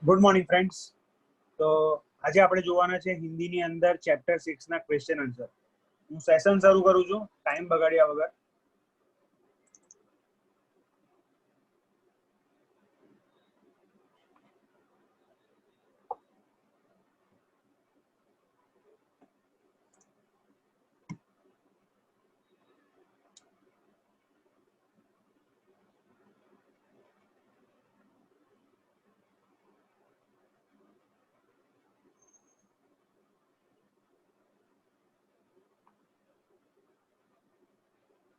Good morning friends. તો આજે આપણે જોવાના છે હિન્દીની અંદર ચેપ્ટર 6 ના ક્વેશ્ચન આન્સર. હું સેશન શરૂ કરું છું ટાઈમ બગાડ્યા વગર.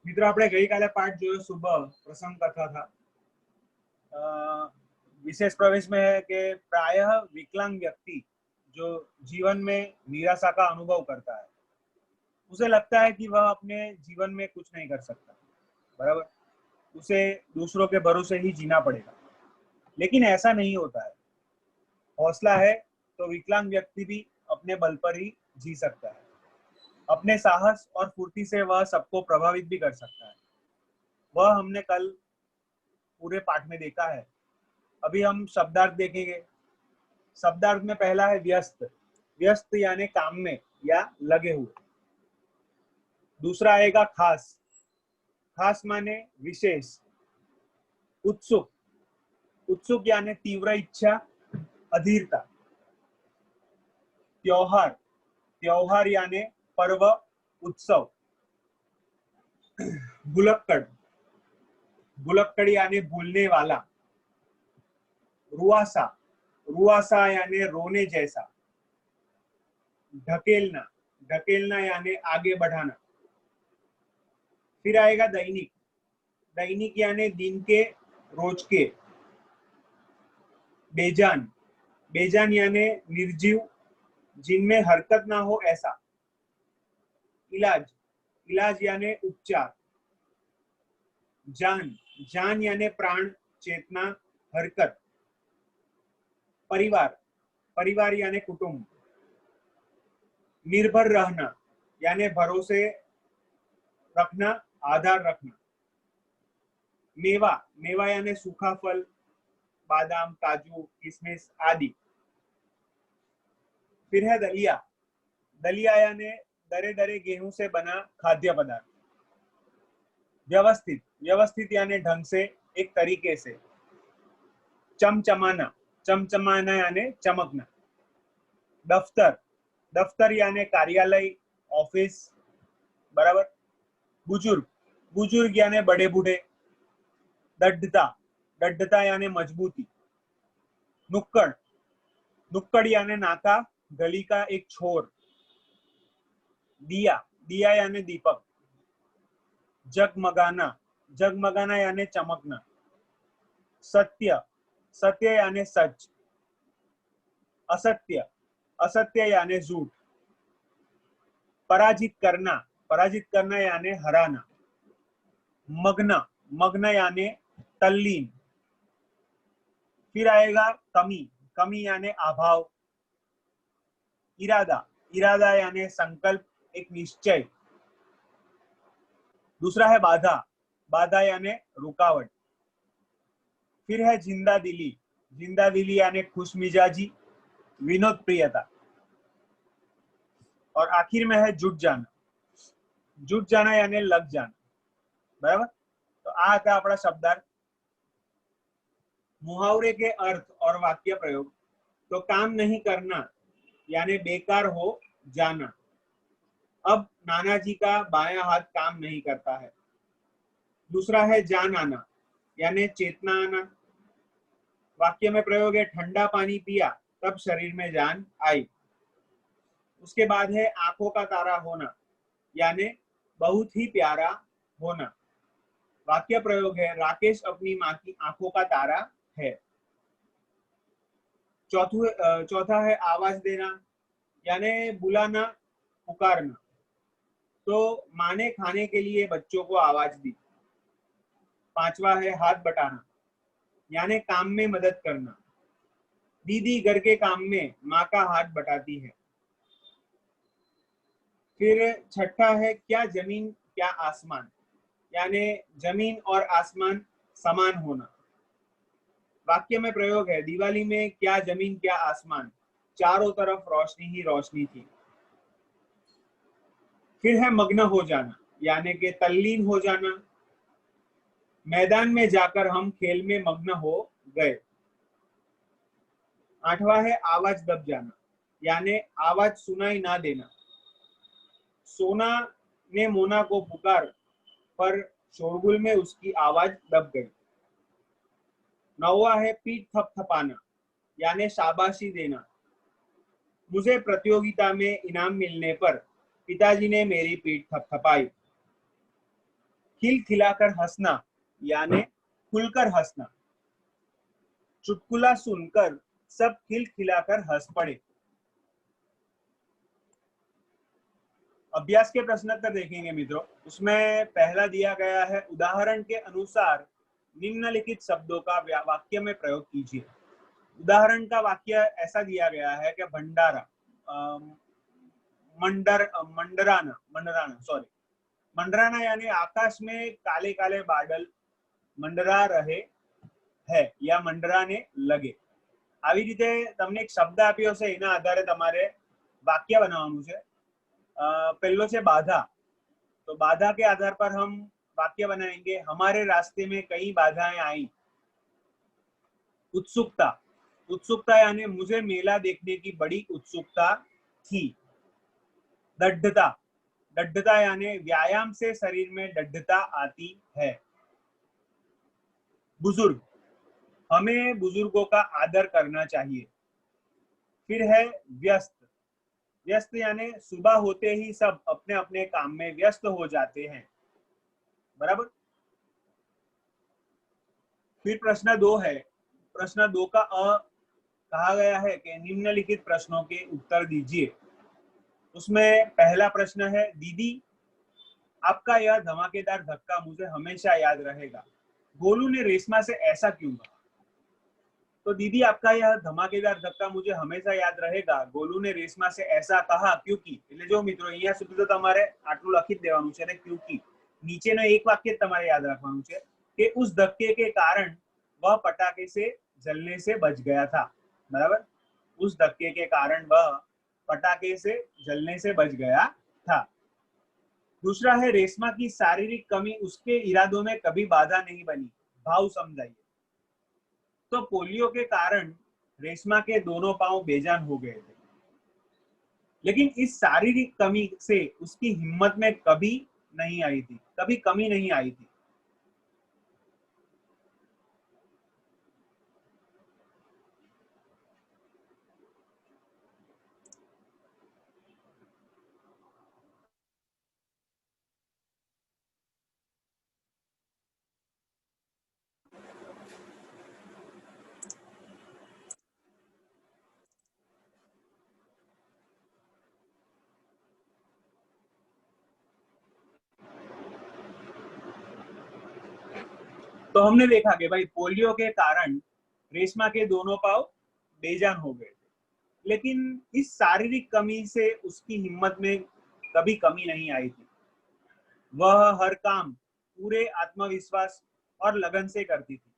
મિત્રો આપણે ગઈકાલે પાઠ જોયો सुबह प्रसंग कथा था. विशेष प्रवेश में है कि प्रायः विकलांग व्यक्ति जो जीवन में निराशा का अनुभव करता है, उसे लगता है कि वह अपने जीवन में कुछ नहीं कर सकता. बराबर, उसे दूसरों के भरोसे ही जीना पड़ेगा. लेकिन ऐसा नहीं होता है. हौसला है तो विकलांग व्यक्ति भी अपने बल पर ही जी सकता है. अपने साहस और फुर्ती से वह सबको प्रभावित भी कर सकता है. वह हमने कल पूरे पाठ में देखा है. अभी हम शब्दार्थ देखेंगे. शब्दार्थ में पहला है व्यस्त. व्यस्त यानी काम में या लगे हुए. दूसरा आएगा खास. खास माने विशेष. उत्सुक. उत्सुक यानी तीव्र इच्छा, अधीरता. त्योहार. त्योहार यानी पर्व, उत्सव. भुलक्कड़. भुलक्कड़ यानी भूलने वाला. रुआसा. रुआसा यानी रोने जैसा. ढकेलना. ढकेलना यानी आगे बढ़ाना. फिर आएगा दैनिक. दैनिक यानी दिन के, रोज के. बेजान. बेजान यानी निर्जीव, जिनमें हरकत ना हो ऐसा. इलाज. इलाज यानी उपचार. जान. जान यानी प्राण, चेतना, हरकत. परिवार. परिवार यानी कुटुंब. निर्भर रहना यानी भरोसे रखना, आधार रखना. मेवा. मेवा यानी सूखा फल, बादाम, काजू, किशमिश आदि. फिर है दलिया. दलिया यानी दरे दरे गेहूं से बना खाद्य पदार्थ. व्यवस्थित. व्यवस्थित यानी ढंग से, एक तरीके से. चमचमाना. चमचमाना यानी चमकना. दफ्तर. दफ्तर यानी कार्यालय, ऑफिस. बराबर. बुजुर्ग. बुजुर्ग यानी बड़े बूढ़े. दृढ़ता. दृढ़ता यानी मजबूती. नुक्कड़. नुक्कड़ यानी नाका, गली का एक छोर. दिया. दिया यानी दीपक. जगमगाना. जगमगाना यानी चमकना. सत्य. सत्य यानी सच. असत्य. असत्य यानी झूठ. पराजित करना. पराजित करना यानी हराना. मग्न. मग्न यानी तल्लीन. फिर आएगा कमी. कमी यानी अभाव. इरादा. इरादा यानी संकल्प, एक निश्चय. दूसरा है बाधा. बाधा यानी रुकावट. फिर है जिंदा दिली. जिंदा दिली यानी खुश मिजाजी, विनोद प्रियता. और आखिर में है जुट जाना. जुट जाना यानी लग जाना. बराबर. तो आ था अपना शब्दार्थ. मुहावरे के अर्थ और वाक्य प्रयोग. तो काम नहीं करना यानी बेकार हो जाना. अब नाना जी का बायां हाथ काम नहीं करता है. दूसरा है जान आना यानी चेतना आना. वाक्य में प्रयोग है ठंडा पानी पिया तब शरीर में जान आई. उसके बाद है आंखों का तारा होना यानी बहुत ही प्यारा होना. वाक्य प्रयोग है राकेश अपनी माँ की आंखों का तारा है. चौथा है आवाज देना यानी बुलाना, पुकारना. तो माँ ने खाने के लिए बच्चों को आवाज दी. पांचवा है हाथ बटाना यानी काम में मदद करना. दीदी घर के काम में माँ का हाथ बटाती है. फिर छठा है क्या जमीन क्या आसमान यानी जमीन और आसमान समान होना. वाक्य में प्रयोग है, दिवाली में क्या जमीन क्या आसमान, चारों तरफ रोशनी ही रोशनी थी। फिर है मग्न हो जाना, यानी कि तल्लीन हो जाना, मैदान में जाकर हम खेल में मग्न हो गए। आठवां है आवाज दब जाना, यानी आवाज सुनाई ना देना। सोना ने मोना को पुकार, पर शोरगुल में उसकी आवाज दब गई। नौवा है पीठ थपथपाना, यानी शाबाशी देना। मुझे प्रतियोगिता में इनाम मिलने पर पिताजी ने मेरी पीठ थपथपाई। खिलखिलाकर हंसना, यानी खुलकर हंसना। चुटकुला सुनकर सब खिलखिलाकर हंस पड़े। अभ्यास के प्रश्नोत्तर देखेंगे मित्रों। उसमें पहला दिया गया है, उदाहरण के अनुसार निम्नलिखित शब्दों का वाक्य में प्रयोग कीजिए। उदाहरण का वाक्य ऐसा दिया गया है कि भंडारा, मंडराना यानी आकाश में काले काले बादल मंडरा रहे है या मंडराने लगे। આવી રીતે તમને એક શબ્દ આપ્યો છે, એના આધારે તમારે વાક્ય બનાવવાનું છે। पहलो છે बाधा, तो बाधा के आधार पर हम वाक्य बनाएंगे, हमारे रास्ते में कई बाधाएं आई। उत्सुकता, उत्सुकता यानी मुझे मेला देखने की बड़ी उत्सुकता थी। दृढ़ता, दृढ़ता यानी व्यायाम से शरीर में दृढ़ता आती है। बुजुर्ग, हमें बुजुर्गों का आदर करना चाहिए। फिर है व्यस्त, व्यस्त यानी सुबह होते ही सब अपने अपने काम में व्यस्त हो जाते हैं। बराबर। फिर प्रश्न 2 है, प्रश्न 2 का अ कहा गया है कि निम्नलिखित प्रश्नों के उत्तर दीजिए। उसमें पहला प्रश्न है, दीदी आपका यह धमाकेदार धक्का मुझे हमेशा याद रहेगा, गोलू ने रेशमा से ऐसा क्यों कहा। तो दीदी आपका यह धमाकेदार धक्का मुझे हमेशा याद रहेगा, गोलू ने रेशमा से ऐसा कहा क्योंकि। એટલે જો મિત્રો અહીંયા સુધી તો તમારે આટલું લખી જ દેવાનું છે ને, क्योंकि નીચેનો એક વાક્ય તમારે યાદ રાખવાનું છે કે उस धक्के के कारण वह पटाखे से जलने से बच गया था। बराबर, उस धक्के के कारण वह पटाखे से जलने से बच गया था। दूसरा है, रेशमा की शारीरिक कमी उसके इरादों में कभी बाधा नहीं बनी, भाव समझाइए। तो पोलियो के कारण रेशमा के दोनों पांव बेजान हो गए थे, लेकिन इस शारीरिक कमी से उसकी हिम्मत में कभी नहीं आई थी, कभी कमी नहीं आई थी। तो हमने देखा कि भाई पोलियो के कारण रेशमा के दोनों पांव बेजान हो गए थे, लेकिन इस शारीरिक कमी से उसकी हिम्मत में कभी कमी नहीं आई थी। वह हर काम पूरे आत्मविश्वास और लगन से करती थी।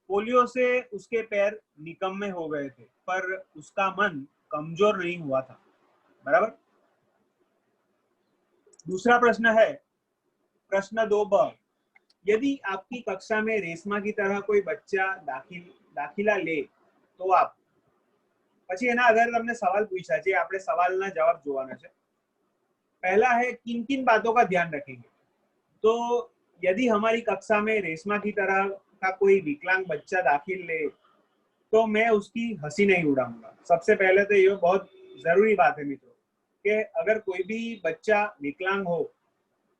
पोलियो से उसके पैर निकम्मे हो गए थे, पर उसका मन कमजोर नहीं हुआ था। बराबर। दूसरा प्रश्न है, प्रश्न 2ब, यदि आपकी कक्षा में रेशमा की तरह कोई बच्चा दाखिला ले तो आप। પછી એના આધારે તમને સવાલ પૂછ્યા છે, આપણે સવાલના જવાબ જોવાના છે। पहला है, किन किन बातों का ध्यान रखेंगे। तो यदि हमारी कक्षा में रेशमा की तरह का कोई विकलांग बच्चा दाखिल ले तो मैं उसकी हंसी नहीं उड़ाऊंगा। सबसे पहले तो ये बहुत जरूरी बात है मित्रों कि अगर कोई भी बच्चा विकलांग हो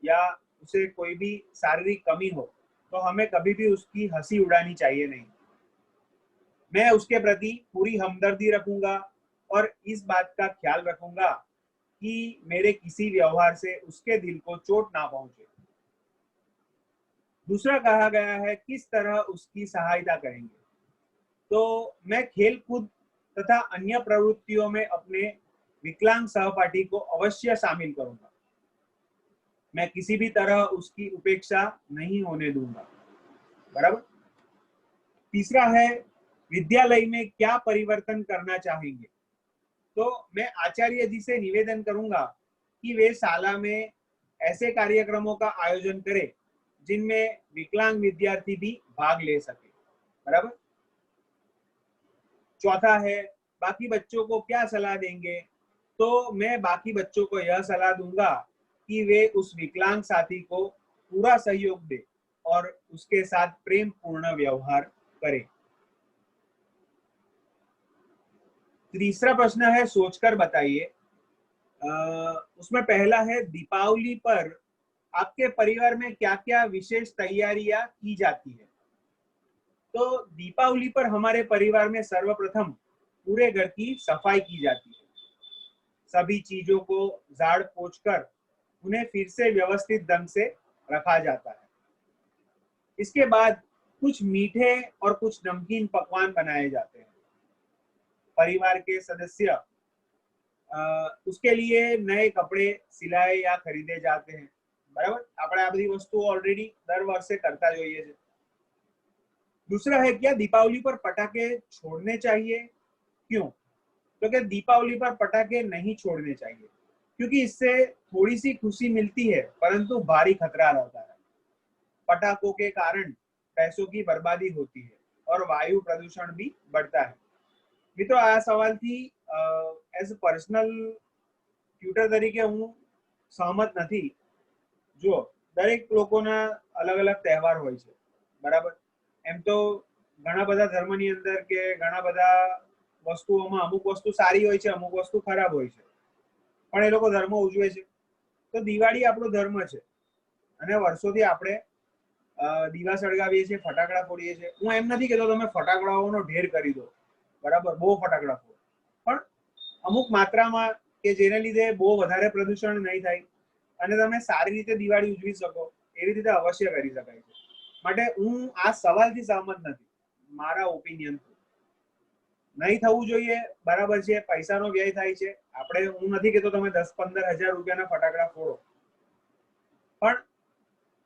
या उसे कोई भी शारीरिक कमी हो तो हमें कभी भी उसकी हंसी उड़ानी चाहिए नहीं। मैं उसके प्रति पूरी हमदर्दी रखूंगा और इस बात का ख्याल रखूंगा कि मेरे किसी व्यवहार से उसके दिल को चोट ना पहुंचे। दूसरा कहा गया है, किस तरह उसकी सहायता करेंगे। तो मैं खेल कूद तथा अन्य प्रवृत्तियों में अपने विकलांग सहपाठी को अवश्य शामिल करूंगा। मैं किसी भी तरह उसकी उपेक्षा नहीं होने दूंगा। बराबर। तीसरा है विद्यालय में क्या परिवर्तन करना चाहेंगे। तो मैं आचार्य जी से निवेदन करूंगा कि वे शाला में ऐसे कार्यक्रमों का आयोजन करें जिनमें विकलांग विद्यार्थी भी भाग ले सके। बराबर। चौथा है बाकी बच्चों को क्या सलाह देंगे। तो मैं बाकी बच्चों को यह सलाह दूंगा कि वे उस विकलांग साथी को पूरा सहयोग दे और उसके साथ प्रेम पूर्ण व्यवहार करें। तीसरा प्रश्न है सोचकर बताइए। उसमें पहला है दीपावली पर आपके परिवार में क्या क्या विशेष तैयारियां की जाती है। तो दीपावली पर हमारे परिवार में सर्वप्रथम पूरे घर की सफाई की जाती है। सभी चीजों को झाड़ पोंछ कर उन्हें फिर से व्यवस्थित ढंग से रखा जाता है। इसके बाद कुछ मीठे और कुछ नमकीन पकवान बनाए जाते हैं। परिवार के सदस्य उसके लिए नए कपड़े सिलाए या खरीदे जाते हैं। बराबर। આપણે આ બધી વસ્તુ ઓલરેડી દર વર્ષે કરતા જોઈએ છે। दूसरा है क्या दीपावली पर पटाखे छोड़ने चाहिए, क्यों। तो क्या दीपावली पर पटाखे नहीं छोड़ने चाहिए क्योंकि इससे थोड़ी सी खुशी मिलती है परंतु भारी खतरा रहता है। पटाखों के कारण पैसों की बर्बादी होती है और वायु प्रदूषण भी बढ़ता है। મિત્રો આ સવાલથી એઝ પર્સનલ ટ્યુટર તરીકે હું સહમત નથી। જો દરેક લોકોના અલગ અલગ તહેવાર હોય છે। બરાબર। એમ તો ઘણા બધા ધર્મની અંદર કે ઘણા બધા વસ્તુઓમાં અમુક વસ્તુ સારી હોય છે, અમુક વસ્તુ ખરાબ હોય છે, પણ એ લોકો ધર્મ ઉજવે છે। તો દિવાળી આપણો ધર્મ છે અને વર્ષોથી આપણે દીવા સળગાવીએ છીએ, ફટાકડા ફોડીએ છીએ। હું એમ નથી કહેતો તમે ફટાકડાઓનો ઢેર કરી દો, બરાબર, બહુ ફટાકડા ફોડો, પણ અમુક માત્રામાં કે જેને લીધે બહુ વધારે પ્રદૂષણ નહીં થાય અને તમે સારી રીતે દિવાળી ઉજવી શકો એવી રીતે અવશ્ય કરી શકાય છે। માટે હું આ સવાલથી સહમત નથી। મારા ઓપિનિયન નહીં થવું જોઈએ, બરાબર છે, પૈસાનો વ્યય થાય છે। આપણે હું નથી કહેતો તમે 10-15 હજાર રૂપિયાના ફટાકડા ફોડો, પણ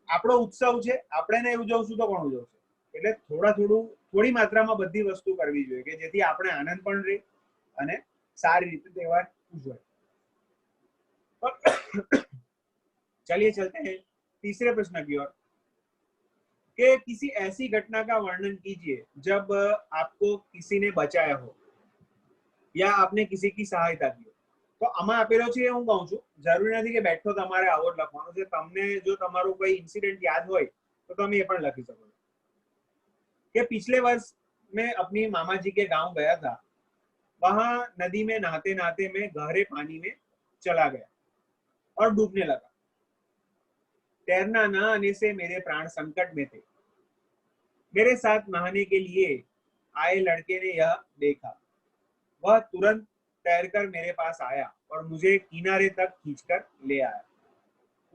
આપણો ઉત્સવ છે, આપણે નહીં ઉજવશું તો કોણ ઉજવશે। એટલે થોડી માત્રામાં બધી વસ્તુ કરવી જોઈએ કે જેથી આપણે આનંદ પણ રહે અને સારી રીતે તહેવાર ઉજવાય। चलिए चलते हैं तीसरे प्रश्न की ओर कि किसी ऐसी घटना का वर्णन कीजिए जब आपको किसी ने बचाया हो या आपने किसी की सहायता की हो। तो આમાં આપેલો છે હું કહું છું, જરૂરી નથી કે બેઠો તમારે આવો જ લખવાનો છે। તમને જો તમારો કોઈ ઇન્સિડન્ટ યાદ હોય તો તમે એ પણ લખી શકો છો कि पिछले वर्ष मैं अपनी मामा जी के गांव गया था। वहां नदी में नहाते नहाते मैं गहरे पानी में चला गया और डूबने लगा। तैरना न आने से मेरे प्राण संकट में थे। मेरे साथ नहाने के लिए आए लड़के ने यह देखा। वह तुरंत तैरकर मेरे पास आया और मुझे किनारे तक खींचकर ले आया।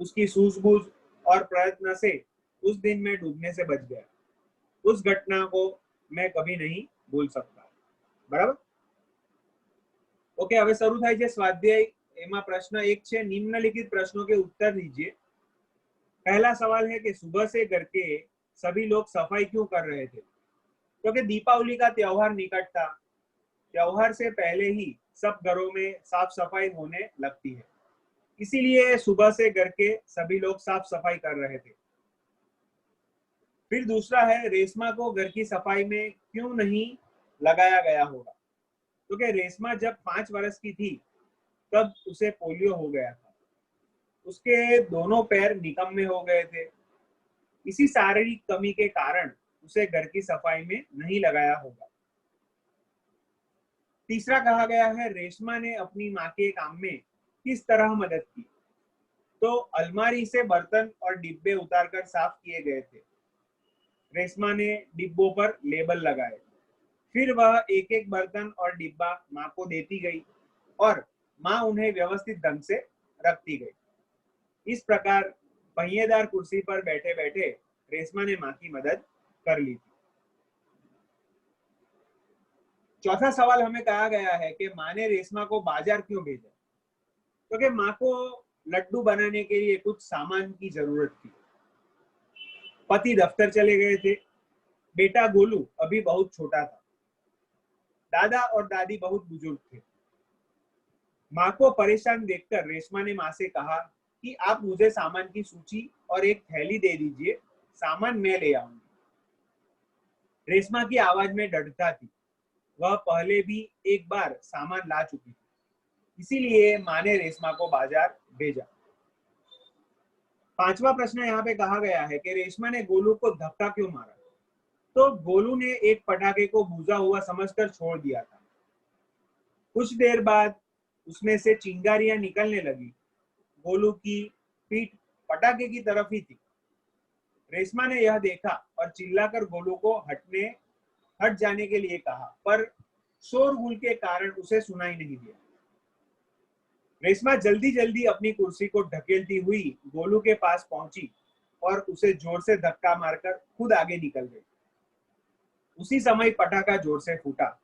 उसकी सूझबूझ और प्रयत्न से उस दिन मैं डूबने से बच गया। उस घटना को मैं कभी नहीं भूल सकता। बराबर। ओके, હવે શરૂ થાય છે સ્વાધ્યાય। એમાં પ્રશ્ન 1 છે, निम्नलिखित प्रश्नों के उत्तर दीजिए। पहला सवाल है कि सुबह से घर के सभी लोग सफाई क्यों कर रहे थे। क्योंकि दीपावली का त्योहार निकट था। त्योहार से पहले ही सब घरों में साफ सफाई होने लगती है, इसीलिए सुबह से घर के सभी लोग साफ सफाई कर रहे थे। फिर दूसरा है रेशमा को घर की सफाई में क्यों नहीं लगाया गया होगा। क्योंकि रेशमा जब 5 वर्ष की थी तब उसे पोलियो हो गया था। उसके दोनों पैर निकम्मे हो गए थे। इसी शारीरिक कमी के कारण उसे घर की सफाई में नहीं लगाया होगा। तीसरा कहा गया है रेशमा ने अपनी माँ के काम में किस तरह मदद की। तो अलमारी से बर्तन और डिब्बे उतारकर साफ किए गए थे। रेशमा ने डिब्बों पर लेबल लगाए, फिर वह एक एक बर्तन और डिब्बा माँ को देती गई और माँ उन्हें व्यवस्थित ढंग से रखती गई। इस प्रकार पहिएदार कुर्सी पर बैठे बैठे रेशमा ने माँ की मदद कर ली थी। चौथा सवाल हमें कहा गया है कि माँ ने रेशमा को बाजार क्यों भेजा। क्योंकि माँ को लड्डू बनाने के लिए कुछ सामान की जरूरत थी। पति दफ्तर चले गए थे, बेटा गोलू अभी बहुत छोटा था। दादा और दादी बहुत बुजुर्ग थे। माँ को परेशान देखकर रेशमा ने माँ से कहा कि आप मुझे सामान की सूची और एक थैली दे दीजिए, सामान मैं ले आऊंगी। रेशमा की आवाज में डरता थी। वह पहले भी एक बार सामान ला चुकी थी, इसीलिए माँ ने रेशमा को बाजार भेजा। पांचवा प्रश्न यहाँ पे कहा गया है कि रेशमा ने गोलू को धक्का क्यों मारा। तो गोलू ने एक पटाखे को बुझा हुआ समझकर छोड़ दिया था। कुछ देर बाद उसमें से चिंगारियां निकलने लगी। गोलू की पीठ पटाखे की तरफ ही थी। रेशमा ने यह देखा और चिल्लाकर गोलू को हट जाने के लिए कहा, पर शोरगुल के कारण उसे सुनाई नहीं दिया। रेशमा जल्दी जल्दी अपनी कुर्सी को ढकेलती हुई गोलू के पास पहुंची और उसे जोर से धक्का मारकर खुद आगे निकल गई। उसी समय पटाखा जोर से फूटा।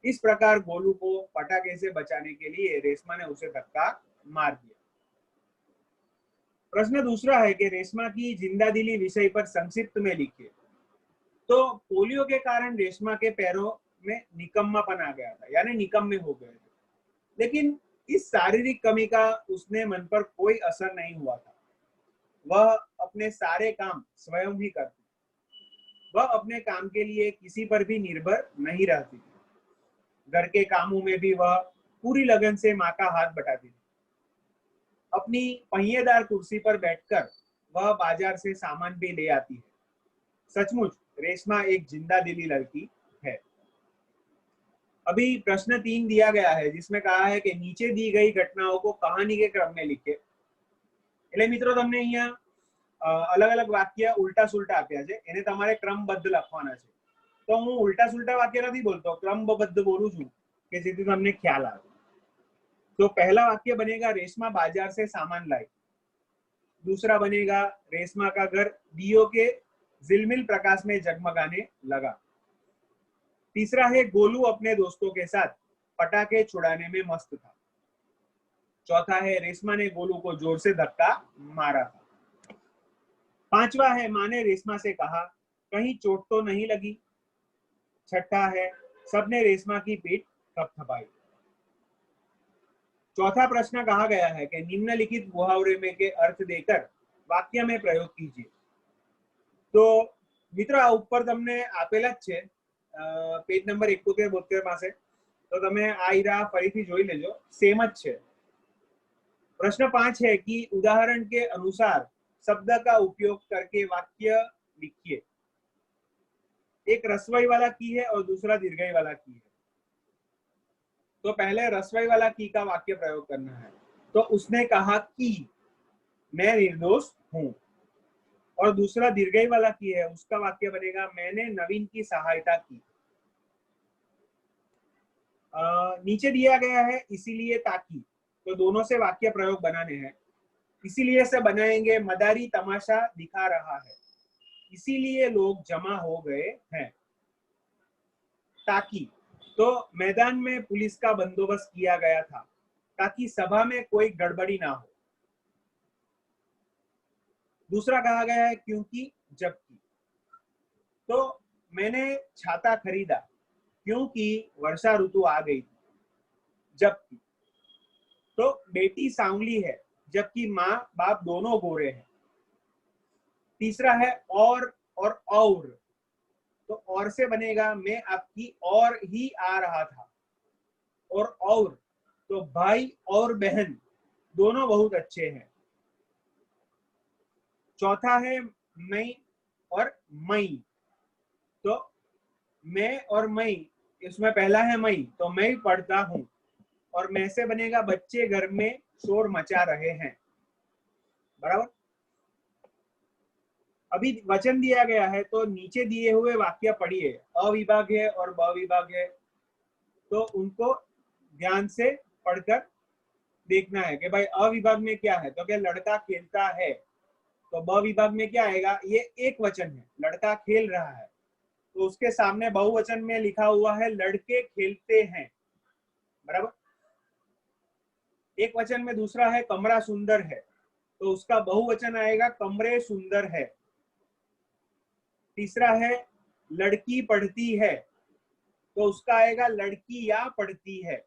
इस प्रकार गोलू को पटाखे से बचाने के लिए रेशमा ने उसे धक्का मार दिया। प्रश्न दूसरा है कि रेशमा की जिंदादिली विषय पर संक्षिप्त में लिखिए। तो पोलियो के कारण रेशमा के पैरों में निकम्मापन आ गया था, यानी निकम्मे हो गए थे। लेकिन इस शारीरिक कमी का उसने मन पर कोई असर नहीं हुआ था। वह अपने सारे काम स्वयं ही करती। वह अपने काम के लिए किसी पर भी निर्भर नहीं रहती थी। घर के कामों में भी वह पूरी लगन से माँ का हाथ बटाती थी। अपनी पहिएदार कुर्सी पर बैठकर वह बाजार से सामान भी ले आती है। सचमुच रेशमा एक जिंदा दिली लड़की है। अभी प्रश्न 3 दिया गया है, जिसमें कहा है कि नीचे दी गई घटनाओं को कहानी के क्रम में लिखे। એટલે મિત્રો તમને અહીંયા अलग अलग वाक्य उल्टा सुल्टा આપ્યા છે, એને તમારે ક્રમબદ્ધ લખવાના છે। તો હું ઉલ્ટા સુલ્ટા વાક્ય નથી બોલતો, क्रमबद्ध बोलूं છું કે જેથી તમને ખ્યાલ આવે। तो पहला वाक्य बनेगा रेशमा बाजार से सामान लाई। दूसरा बनेगा रेशमा का घर दियों के झिलमिल प्रकाश में जगमगाने लगा। तीसरा है गोलू अपने दोस्तों के साथ पटाखे छुड़ाने में मस्त था। चौथा है रेशमा ने गोलू को जोर से धक्का मारा था। पांचवा है माँ ने रेशमा से कहा कहीं चोट तो नहीं लगी। छठा है सबने रेशमा की पीठ थपथपाई। चौथा प्रश्न कहा गया है कि निम्नलिखित मुहावरे में के अर्थ देकर वाक्य में प्रयोग कीजिए। तो मित्र आ ऊपर तमने आपेला ज छे पेज नंबर 71-72 પાસે। तो तमे आ ईरा फरीथी जोई लेजो, सेम ज छे। प्रश्न 5 है कि उदाहरण के अनुसार शब्द का उपयोग करके वाक्य लिखिए। एक रसवई वाला की है और दूसरा दीर्घई वाला की है। तो पहले रसवई वाला की का वाक्य प्रयोग करना है। तो उसने कहा कि मैं निर्दोष हूं। और दूसरा दीर्घई वाला की है, उसका वाक्य बनेगा मैंने नवीन की सहायता की। नीचे दिया गया है इसीलिए ताकि, तो दोनों से वाक्य प्रयोग बनाने हैं। इसीलिए से बनाएंगे मदारी तमाशा दिखा रहा है, इसीलिए लोग जमा हो गए हैं। ताकि, तो मैदान में पुलिस का बंदोबस्त किया गया था ताकि सभा में कोई गड़बड़ी ना हो। दूसरा कहा गया है क्योंकि जबकि, तो मैंने छाता खरीदा क्योंकि वर्षा ऋतु आ गई थी। जबकि, तो बेटी सांवली है जबकि माँ बाप दोनों गोरे हैं। तीसरा है और तो और से बनेगा मैं आपकी और ही आ रहा था। और तो भाई और बहन दोनों बहुत अच्छे हैं। चौथा है मैं और मई, तो मैं और मई, इसमें पहला है मई, तो मैं पढ़ता हूं। और मैं से बनेगा बच्चे घर में शोर मचा रहे हैं। बराबर। अभी वचन दिया गया है, तो नीचे दिए हुए वाक्य पढ़िए। अविभाग है और ब विभाग है, तो उनको ध्यान से पढ़कर देखना है कि भाई अ विभाग में क्या है। तो क्या लड़का खेलता है, तो ब विभाग में क्या आएगा, ये एक वचन है, लड़का खेल रहा है, तो उसके सामने बहुवचन में लिखा हुआ है लड़के खेलते हैं। बराबर। एक वचन में दूसरा है कमरा सुंदर है, तो उसका बहुवचन आएगा कमरे सुंदर है। तीसरा है लड़की पढ़ती है तो उसका आएगा लड़की या पढ़ती है।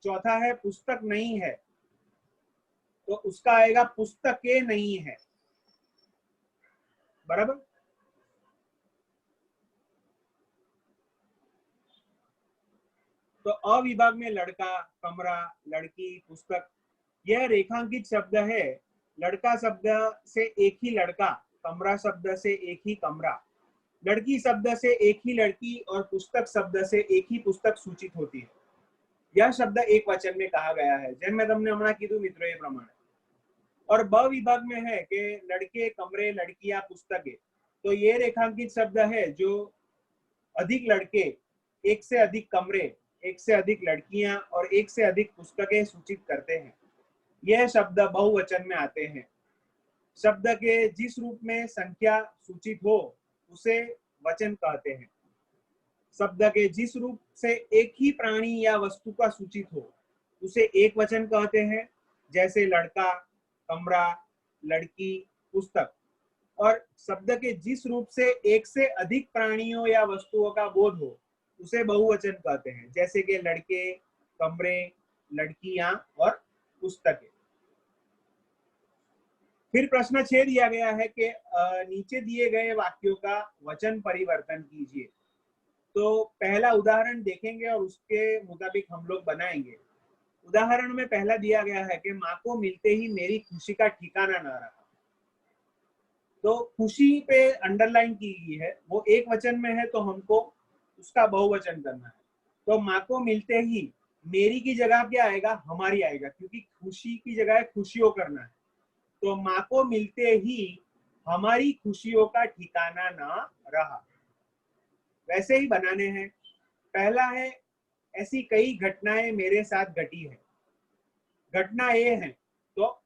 चौथा है पुस्तक नहीं है तो उसका आएगा पुस्तकें नहीं है। बराबर। तो अ विभाग में लड़का, कमरा, लड़की, पुस्तक, यह रेखांकित शब्द है। लड़का शब्द से एक ही लड़का, कमरा शब्द से एक ही कमरा, लड़की शब्द से एक ही लड़की और पुस्तक शब्द से एक ही पुस्तक सूचित होती है। यह शब्द एक वचन में कहा गया है, जेम मैं तमने हमणां कीधुं मित्रों ए प्रमाणे। और ब विभाग में है कि लड़के, कमरे, लड़कियां, पुस्तकें, तो ये रेखांकित शब्द है जो अधिक लड़के, एक से अधिक कमरे, एक से अधिक लड़कियां और एक से अधिक पुस्तकें सूचित करते हैं। यह शब्द बहुवचन में आते हैं। शब्द के जिस रूप में संख्या सूचित हो उसे वचन कहते हैं। शब्द के जिस रूप से एक ही प्राणी या वस्तु का सूचित हो उसे एक वचन कहते हैं, जैसे लड़का, कमरा, लड़की, पुस्तक। और शब्द के जिस रूप से एक से अधिक प्राणियों या वस्तुओं का बोध हो उसे बहुवचन कहते हैं, जैसे कि लड़के, कमरे, लड़कियां और पुस्तकें। फिर प्रश्न 6 दिया गया है कि नीचे दिए गए वाक्यों का वचन परिवर्तन कीजिए। तो पहला उदाहरण देखेंगे और उसके मुताबिक हम लोग बनाएंगे। उदाहरण में पहला दिया गया है कि माँ को मिलते ही मेरी खुशी का ठिकाना न रहा। तो खुशी पे अंडरलाइन की गई है, वो एक वचन में है तो हमको उसका बहुवचन करना है। तो माँ को मिलते ही मेरी की जगह क्या आएगा, हमारी आएगा, क्योंकि खुशी की जगह खुशियों करना है। तो माँ को मिलते ही हमारी खुशियों का ठिकाना ना रहा। वैसे ही बनाने हैं। पहला है ऐसी कई घटनाएं मेरे साथ घटी है। घटना ये है तो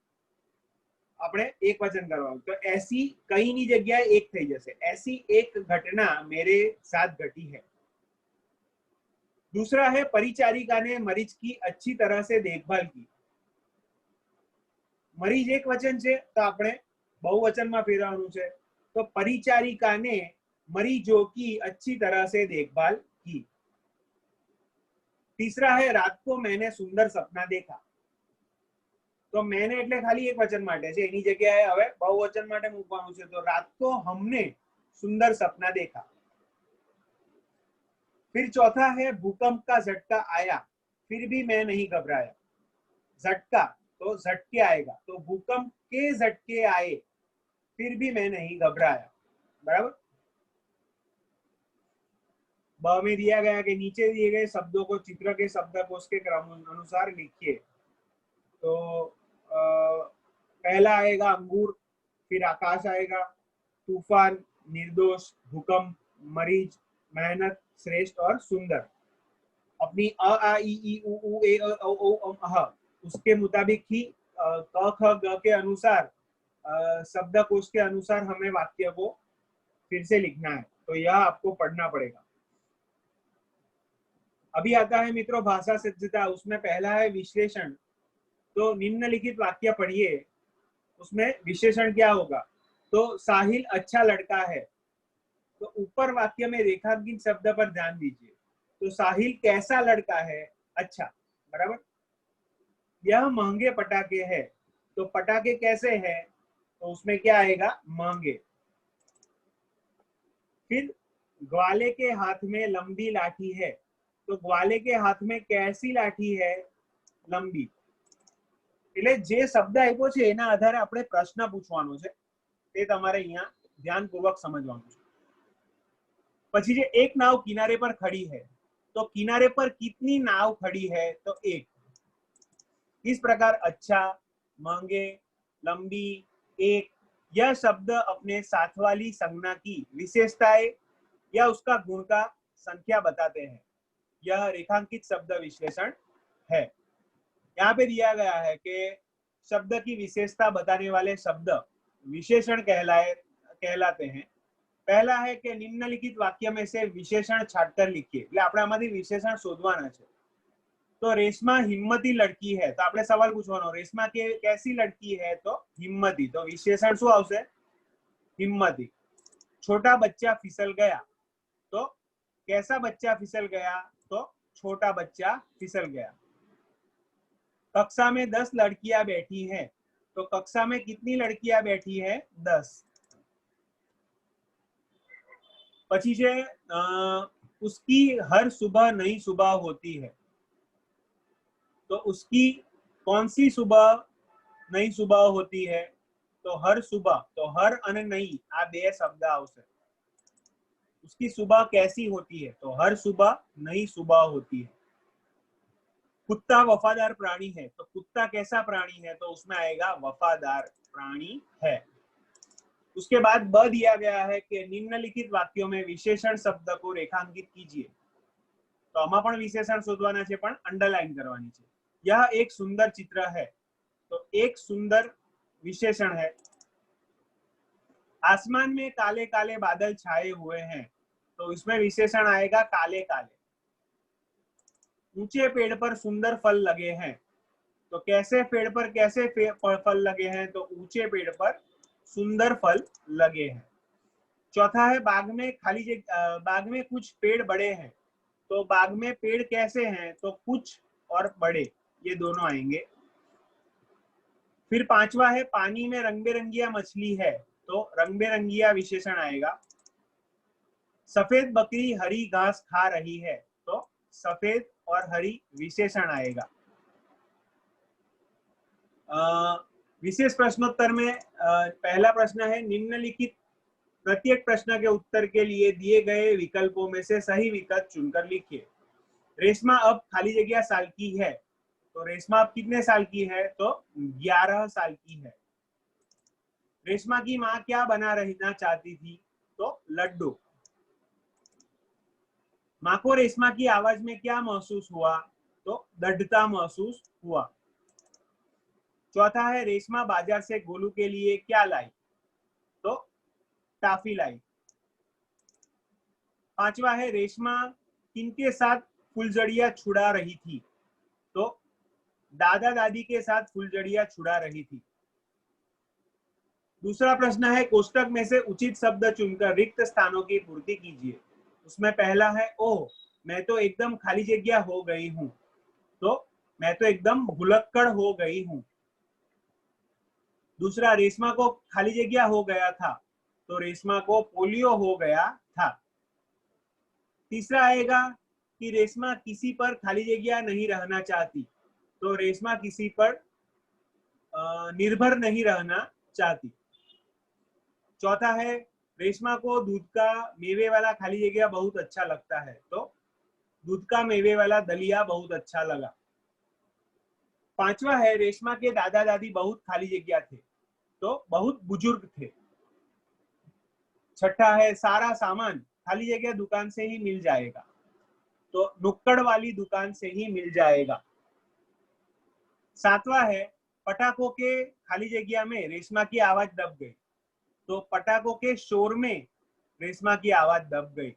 આપણે એક વચન કરવાનું, તો ऐसी कई ની જગ્યાએ એક થઈ જશે। ऐसी एक घटना मेरे साथ घटी है। दूसरा है परिचारिका ने मरीज की अच्छी तरह से देखभाल की। मरीज एक वचन છે તો આપણે बहुवचનમાં ફેરવવાનું છે। तो परिचारिका ने मरीजों की अच्छी तरह से देखभाल की। तीसरा है रात को मैंने सुंदर सपना देखा। तो मैंने એટલે ખાલી એક વચન માટે છે, એની જગ્યાએ હવે બહુવચન માટે મૂકવાનું છે। तो रात को हमने सुंदर सपना देखा। फिर चौथा है भूकंप का झटका आया फिर भी मैं नहीं घबराया। झटका तो झटके आएगा, तो भूकंप के झटके आए फिर भी मैं नहीं घबराया। बराबर। ब में दिया गया कि नीचे दिए गए शब्दों को चित्र के शब्दकोश के क्रम अनुसार लिखिए। तो पहला आएगा अंगूर, फिर आकाश आएगा, तूफान, निर्दोष, भूकंप, मरीज, मेहनत, श्रेष्ठ और सुंदर। अपनी अ आ इ ई उ ऊ ए औ औ अम अह उसके मुताबिक ही क ख ग के अनुसार शब्दकोश के अनुसार हमें वाक्य को फिर से लिखना है। तो यह आपको पढ़ना पड़ेगा। अभी आता है मित्रों भाषा सज्जता। उसमें पहला है विश्लेषण। तो निम्नलिखित वाक्य पढ़िए, उसमें विशेषण क्या होगा। तो साहिल अच्छा लड़का है। तो ऊपर वाक्य में रेखांकित शब्द पर ध्यान दीजिए। तो साहिल कैसा लड़का है, अच्छा। बराबर। यह महंगे पटाखे है। तो पटाखे कैसे हैं, तो उसमें क्या आएगा, महंगे। फिर ग्वाले के हाथ में लंबी लाठी है। तो ग्वाले के हाथ में कैसी लाठी है, लंबी। એટલે જે શબ્દ આપ્યો છે એના આધારે આપણે પ્રશ્ન પૂછવાનો છે, તે તમારે અહીંયા ધ્યાનપૂર્વક સમજવાનું છે। પછી જે એક નાવ કિનારે પર ખડી है, तो किनारे पर कितनी नाव खड़ी है, तो एक। इस प्रकार अच्छा, महंगे, लंबी, एक, यह शब्द अपने साथ वाली संज्ञा की विशेषताएं या उसका गुण का संख्या बताते हैं। यह रेखांकित शब्द विश्लेषण है। यहाँ पे दिया गया है कि शब्द की विशेषता बताने वाले शब्द विशेषण कहलाते हैं। पहला है कि निम्नलिखित वाक्य में से विशेषण छाटकर लिखिए। એટલે આપણે આમાંથી વિશેષણ શોધવાના છે। तो रेशमा हिम्मती लड़की है। तो આપણે સવાલ પૂછવાનો, રેશમા के कैसी लड़की है, तो हिम्मती। तो विशेषण શું આવશે, हिम्मती। छोटा बच्चा फिसल गया, तो कैसा बच्चा फिसल गया? तो छोटा बच्चा फिसल गया। कक्षा में 10 लड़कियां बैठी हैं, तो कक्षा में कितनी लड़कियां बैठी हैं? 10। પછી છે उसकी हर सुबह नई सुबह होती है, तो उसकी कौन सी सुबह नई सुबह होती है? तो हर सुबह, तो हर અને નઈ આ બે શબ્દ આવશે। उसकी सुबह कैसी होती है? तो हर सुबह नई सुबह होती है। कुत्ता वफादार प्राणी है, तो कुत्ता कैसा प्राणी है? तो उसमें आएगा वफादार प्राणी है। उसके बाद ब दिया गया है कि निम्नलिखित वाक्यों में विशेषण शब्द को रेखांकित कीजिए। तो आमा पण विशेषण शोधवाना छे, पण अंडरलाइन करवानी छे। यह एक सुंदर चित्र है, तो एक सुंदर विशेषण है। आसमान में काले काले बादल छाए हुए हैं, तो इसमें विशेषण आएगा काले काले। ऊंचे पेड़ पर सुंदर फल लगे हैं, तो कैसे पेड़ पर कैसे फल लगे हैं? तो ऊंचे पेड़ पर सुंदर फल लगे हैं। चौथा है बाग में बाग में कुछ पेड़ बड़े हैं, तो बाग में पेड़ कैसे हैं? तो कुछ और बड़े, ये दोनों आएंगे। फिर पांचवा है पानी में रंग बिरंगिया मछली है, तो रंग बिरंगिया विशेषण आएगा। सफेद बकरी हरी घास खा रही है, तो सफेद और हरी विशेषण आएगा। विशेष प्रश्नोत्तर में पहला प्रश्न है निम्नलिखित प्रत्येक प्रश्न के उत्तर के लिए दिए गए विकल्पों में से सही विकल्प चुनकर लिखिए। रेशमा अब खाली जगह साल की है, तो रेशमा अब कितने साल की है? तो 11 साल की है। रेशमा की माँ क्या बना रहना चाहती थी? तो लड्डू। माँ को रेशमा की आवाज में क्या महसूस हुआ? तो दृढ़ता महसूस हुआ। चौथा है रेशमा बाजार से गोलू के लिए क्या लाई? तो टाफी लाई। पांचवा है रेशमा किनके साथ फुलझड़ियां छुड़ा रही थी? तो दादा दादी के साथ फुलझड़ियां छुड़ा रही थी। दूसरा प्रश्न है कोष्टक में से उचित शब्द चुनकर रिक्त स्थानों की पूर्ति कीजिए। उसमें पहला है ओह मैं तो एकदम खाली जगह हो गई हूं, तो मैं तो एकदम भुलक्कड़ हो गई हूं। दूसरा रेशमा को खाली जगह हो गया था, तो रेशमा को पोलियो हो गया था। तीसरा आएगा कि रेशमा किसी पर खाली जगह नहीं रहना चाहती, तो रेशमा किसी पर निर्भर नहीं रहना चाहती। चौथा है रेशमा को दूध का मेवे वाला खाली जगह बहुत अच्छा लगता है, तो दूध का मेवे वाला दलिया बहुत अच्छा लगा। पांचवा है रेशमा के दादा दादी बहुत खाली जगह थे, तो बहुत बुजुर्ग थे। छठा है सारा सामान खाली जगह दुकान से ही मिल जाएगा, तो नुक्कड़ वाली दुकान से ही मिल जाएगा। सातवां है पटाखों के खाली जगह में रेशमा की आवाज दब गई, तो पटाखों के शोर में रेशमा की आवाज दब गई।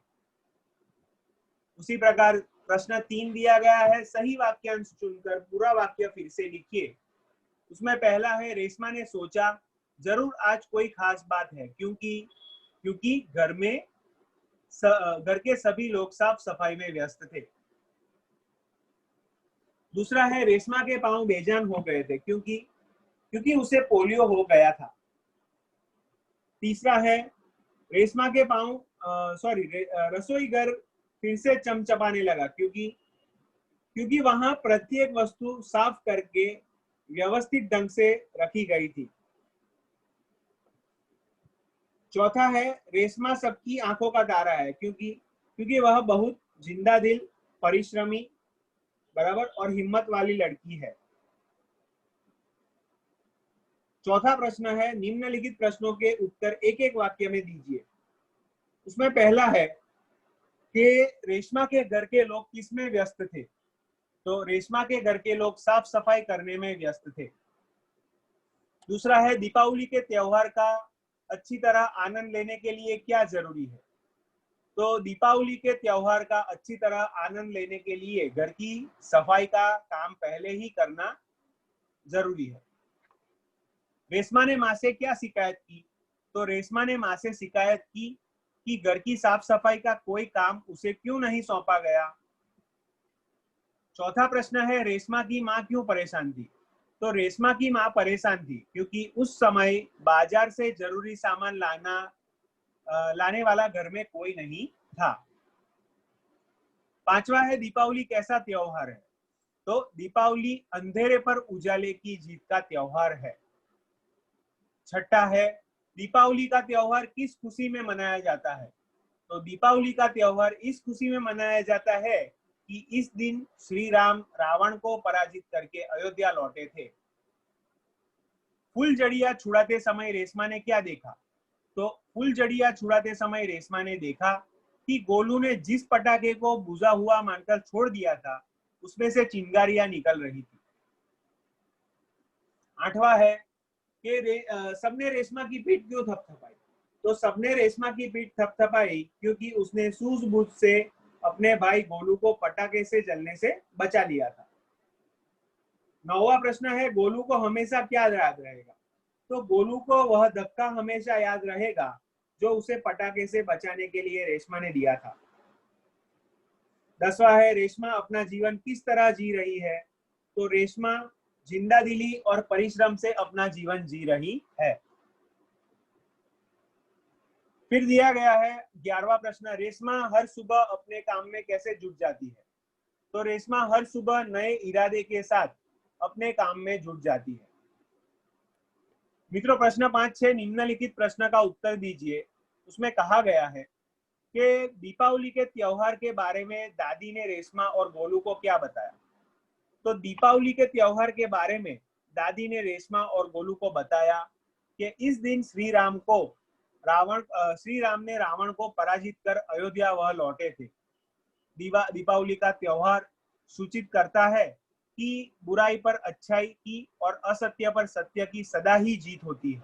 उसी प्रकार प्रश्न 3 दिया गया है, सही वाक्यांश चुनकर पूरा वाक्य फिर से लिखिए। उसमें पहला है रेशमा ने सोचा जरूर आज कोई खास बात है, क्योंकि घर के सभी लोग साफ सफाई में व्यस्त थे। दूसरा है रेशमा के पांव बेजान हो गए थे क्योंकि उसे पोलियो हो गया था। तीसरा है रेशमा के पांव रसोई घर फिर से चमचमाने लगा क्योंकि वहां प्रत्येक वस्तु साफ करके व्यवस्थित ढंग से रखी गई थी। चौथा है रेशमा सबकी आंखों का तारा है क्योंकि वह बहुत जिंदा दिल, परिश्रमी, बराबर और हिम्मत वाली लड़की है। चौथा प्रश्न है निम्नलिखित प्रश्नों के उत्तर एक एक वाक्य में दीजिए। उसमें पहला है कि रेशमा के घर के लोग किसमें व्यस्त थे? तो रेशमा के घर के लोग साफ सफाई करने में व्यस्त थे। दूसरा है दीपावली के त्योहार का अच्छी तरह आनंद लेने के लिए क्या जरूरी है? तो दीपावली के त्योहार का अच्छी तरह आनंद लेने के लिए घर की सफाई का काम पहले ही करना जरूरी है। रेशमा ने माँ से क्या शिकायत की? तो रेशमा ने माँ से शिकायत की कि घर की साफ सफाई का कोई काम उसे क्यों नहीं सौंपा गया। चौथा प्रश्न है, रेशमा की माँ क्यों परेशान थी। तो रेशमा की माँ परेशान थी क्योंकि उस समय बाजार से जरूरी सामान लाने वाला घर में कोई नहीं था। पांचवा है, दीपावली कैसा त्योहार है। तो दीपावली अंधेरे पर उजाले की जीत का त्योहार है। छठा है, दीपावली का त्योहार किस खुशी में मनाया जाता है। तो दीपावली का त्योहार इस खुशी में मनाया जाता है कि इस दिन श्री राम रावण को पराजित करके अयोध्या लौटे थे। फुलझड़ियां छुड़ाते समय रेशमा ने क्या देखा। तो फुलझड़ियां छुड़ाते समय रेशमा ने देखा कि गोलू ने जिस पटाखे को बुझा हुआ मानकर छोड़ दिया था उसमें से चिंगारियां निकल रही थी। आठवां है कि सबने रेशमा की पीठ क्यों थपथपाई। तो सबने रेशमा की पीठ थपथपाई क्योंकि उसने सूझबूझ से अपने भाई गोलू को पटाखे से जलने से बचा लिया था। नौवां प्रश्न है, गोलू को हमेशा क्या याद रहेगा। तो गोलू को वह धक्का हमेशा याद रहेगा जो उसे पटाखे से बचाने के लिए रेशमा ने दिया था। 10वां है, रेशमा अपना जीवन किस तरह जी रही है। तो रेशमा जिंदादिली और परिश्रम से अपना जीवन जी रही है। फिर दिया गया है 11वां प्रश्न, रेशमा हर सुबह अपने काम में कैसे जुट जाती है। तो रेशमा हर सुबह नए इरादे के साथ अपने काम में जुट जाती है। मित्रों, प्रश्न 5-6 निम्नलिखित प्रश्न का उत्तर दीजिए। उसमें कहा गया है कि दीपावली के त्योहार के बारे में दादी ने रेशमा और गोलू को क्या बताया। तो दीपावली के त्योहार के बारे में दादी ने रेशमा और गोलू को बताया कि इस दिन श्री राम ने रावण को पराजित कर अयोध्या वह लौटे थे। दीपावली का त्योहार सूचित करता है कि बुराई पर अच्छाई की और असत्य पर सत्य की सदा ही जीत होती है।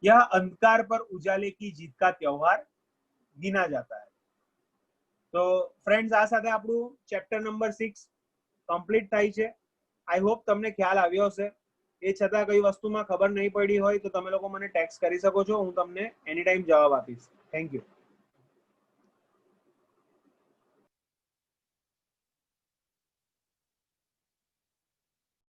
यह अंधकार पर उजाले की जीत का त्योहार गिना जाता है। तो फ्रेंड्स, આ સાથે આપણું ચેપ્ટર નંબર 6 કમ્પ્લીટ થાય છે। આઈ હોપ તમને ખ્યાલ આવ્યો હશે। એ છતાં કઈ વસ્તુમાં ખબર નહીં પડી હોય તો તમે લોકો મને ટેક્સ્ટ કરી શકો છો, હું તમને એની ટાઈમ જવાબ આપીશ। Thank you.